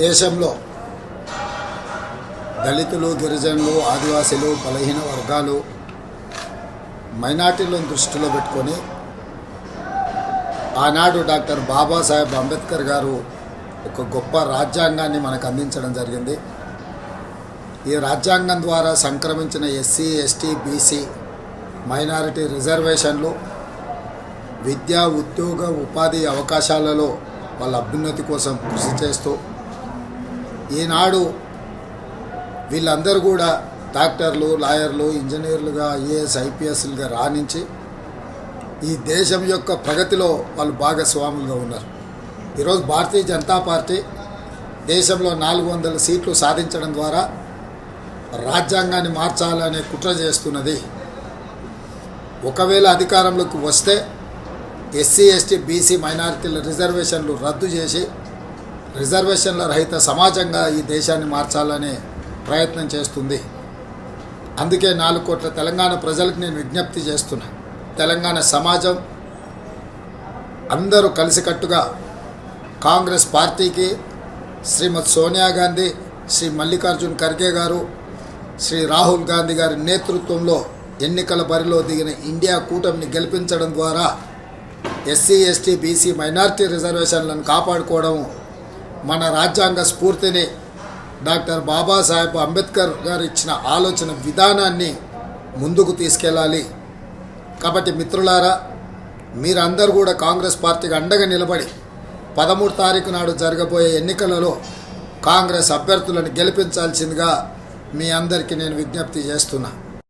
దేశంలో దళితులు, గిరిజనులు, ఆదివాసీలు, బలహీన వర్గాలు, మైనార్టీలను దృష్టిలో పెట్టుకొని ఆనాడు డాక్టర్ బాబాసాహెబ్ అంబేద్కర్ గారు ఒక గొప్ప రాజ్యాంగాన్ని మనకు అందించడం జరిగింది. ఈ రాజ్యాంగం ద్వారా సంక్రమించిన ఎస్సీ, ఎస్టీ, బీసీ, మైనారిటీ రిజర్వేషన్లు విద్యా, ఉద్యోగ, ఉపాధి అవకాశాలలో వాళ్ళ అభ్యున్నతి కోసం కృషి చేస్తూ ఈనాడు వీళ్ళందరూ కూడా డాక్టర్లు, లాయర్లు, ఇంజనీర్లుగా, ఐఏఎస్, ఐపీఎస్లుగా రాణించి ఈ దేశం యొక్క ప్రగతిలో వాళ్ళు భాగస్వాములుగా ఉన్నారు. ఈరోజు భారతీయ జనతా పార్టీ దేశంలో 400 సీట్లు సాధించడం ద్వారా రాజ్యాంగాన్ని మార్చాలనే కుట్ర చేస్తున్నది. ఒకవేళ అధికారంలోకి వస్తే ఎస్సీ, ఎస్టీ, బీసీ, మైనారిటీల రిజర్వేషన్లు రద్దు చేసి రిజర్వేషన్ల రహిత సమాజంగా ఈ దేశాన్ని మార్చాలనే ప్రయత్నం చేస్తుంది. అందుకే 4 కోట్ల తెలంగాణ ప్రజలకు నేను విజ్ఞప్తి చేస్తున్నా. తెలంగాణ సమాజం అందరూ కలిసికట్టుగా కాంగ్రెస్ పార్టీకి, శ్రీమతి సోనియా గాంధీ, శ్రీ మల్లికార్జున్ ఖర్గే గారు, శ్రీ రాహుల్ గాంధీ గారి నేతృత్వంలో ఎన్నికల బరిలో దిగిన ఇండియా కూటమిని గెలిపించడం ద్వారా ఎస్సీ, ఎస్టీ, బీసీ, మైనారిటీ రిజర్వేషన్లను కాపాడుకోవడం, మన రాజ్యాంగ స్ఫూర్తిని, డాక్టర్ బాబాసాహెబ్ అంబేద్కర్ గారు ఇచ్చిన ఆలోచన విధానాన్ని ముందుకు తీసుకెళ్ళాలి. కాబట్టి మిత్రులారా, మీరందరూ కూడా కాంగ్రెస్ పార్టీకి అండగా నిలబడి 13 తారీఖు నాడు జరగబోయే ఎన్నికలలో కాంగ్రెస్ అభ్యర్థులను గెలిపించాల్సిందిగా మీ అందరికీ నేను విజ్ఞప్తి చేస్తున్నా.